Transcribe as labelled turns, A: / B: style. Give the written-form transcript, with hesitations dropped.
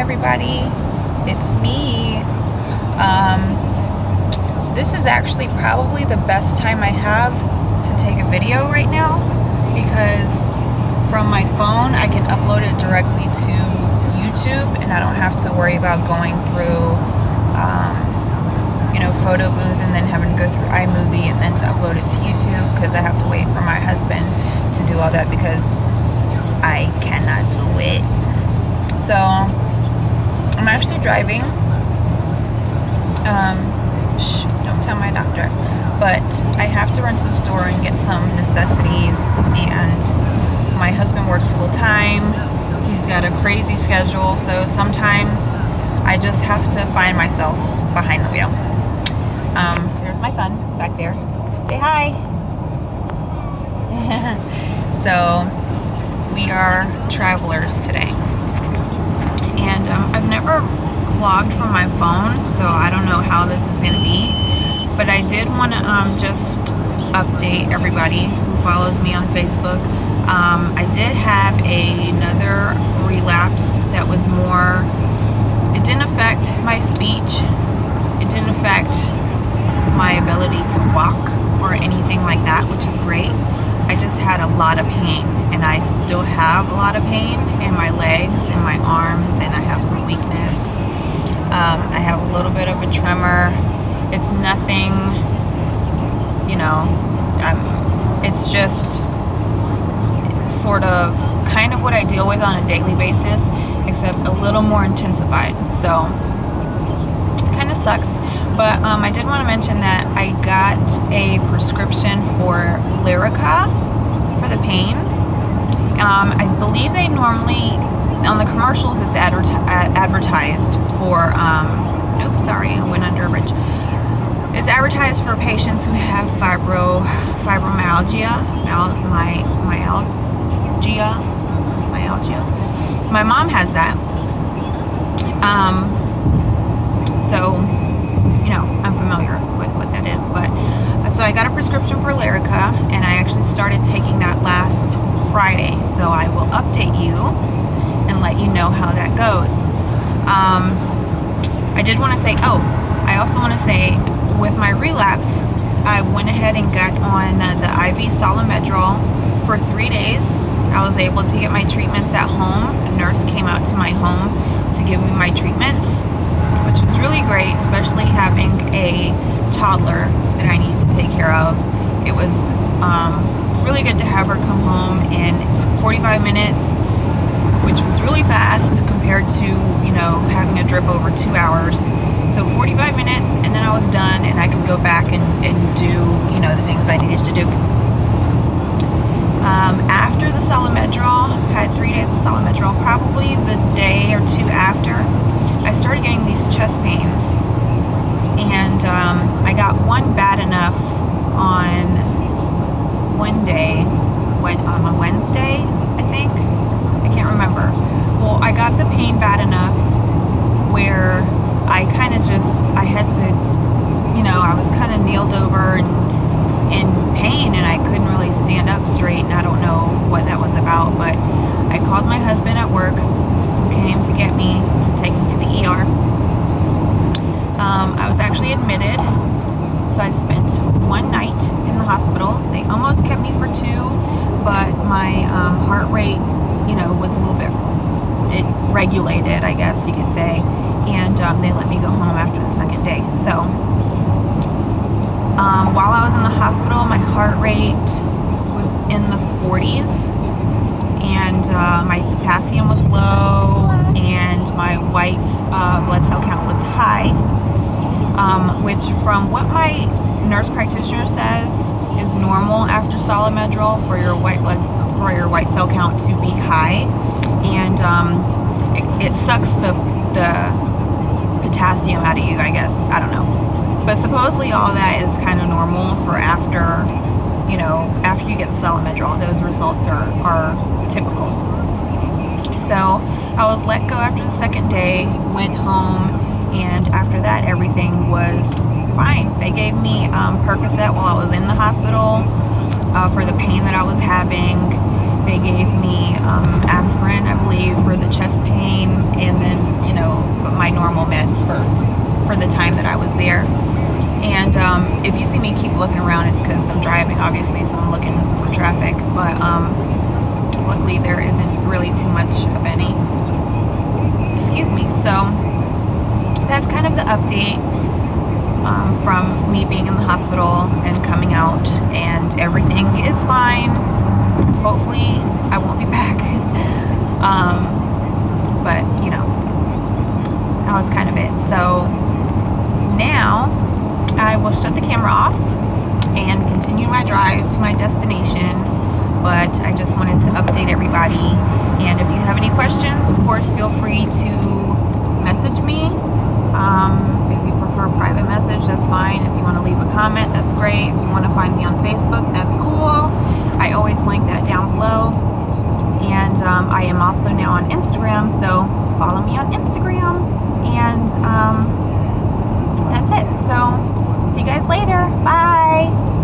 A: everybody, it's me. This is actually probably the best time I have to take a video right now, because from my phone I can upload it directly to YouTube and I don't have to worry about going through photo booth and then having to go through iMovie and then to upload it to YouTube, because I have to wait for my husband to do all that because I cannot do it. So I'm actually driving. Don't tell my doctor. But I have to run to the store and get some necessities, and my husband works full time. He's got a crazy schedule, so sometimes I just have to find myself behind the wheel. There's my son back there. Say hi. So we are travelers today, and I've never vlogged from my phone, so I don't know how this is gonna be, but I did want to just update everybody who follows me on Facebook. I did have another relapse that was more, it didn't affect my speech, it didn't affect my ability to walk or anything like that, which is great. I just had a lot of pain, and I still have a lot of pain in my legs and my arms, and I have some weakness. I have a little bit of a tremor. It's nothing, it's just sort of kind of what I deal with on a daily basis, except a little more intensified. So it kind of sucks. But I did want to mention that I got a prescription for Lyrica for the pain. I believe they normally, on the commercials, it's advertised for, I went under a bridge. It's advertised for patients who have fibromyalgia. My mom has that. So I'm familiar with what that is. But so I got a prescription for Lyrica, and I actually started taking that last Friday. So I will update you and let you know how that goes. I did want to say, I also want to say, with my relapse, I went ahead and got on the IV Solomedrol for 3 days. I was able to get my treatments at home. A nurse came out to my home to give me my treatments, which was really great, especially having a toddler that I need to take care of. It was really good to have her come home, and it took 45 minutes, which was really fast compared to, having a drip over 2 hours. So 45 minutes, and then I was done, and I could go back and do, the things I needed to do. After the Solomedrol, had 3 days of Solomedrol, probably the day or two after, I started getting these chest pains, and I got one bad enough on one day, on a Wednesday, I think. I can't remember. Well, I got the pain bad enough where I kind of I had to, I was kind of kneeled over and in pain, and I couldn't really stand up straight, and I don't know what that was about, but I called my husband at work, who came to get me, to take me to the ER. I was actually admitted, so I spent one night in the hospital. They almost kept me for 2, but my heart rate, was a little bit, it regulated, I guess you could say, and they let me go home after the second day. So while I was in the hospital, my heart rate was in the 40s, and my potassium was low, and my white blood cell count was high, which, from what my nurse practitioner says, is normal after Solomedrol for your white cell count to be high, and it sucks the potassium out of you, I guess. I don't know. But supposedly all that is kind of normal for after you get the Solomedrol. Those results are typical. So I was let go after the second day, went home, and after that everything was fine. They gave me Percocet while I was in the hospital for the pain that I was having. They gave me aspirin, I believe, for the chest pain, and then for the time that I was there. And if you see me keep looking around, it's because I'm driving, obviously, so I'm looking for traffic. But luckily, there isn't really too much of any. Excuse me. So that's kind of the update from me being in the hospital and coming out, and everything is fine. Hopefully, I won't be back. But you know, that was kind of it. So now I will shut the camera off and continue my drive to my destination. But I just wanted to update everybody. And if you have any questions, of course, feel free to message me. If you prefer private message, that's fine. If you want to leave a comment, that's great. If you want to find me on Facebook, that's cool. I always link that down below. And I am also now on Instagram, so follow me on Instagram. And that's it. So see you guys later. Bye.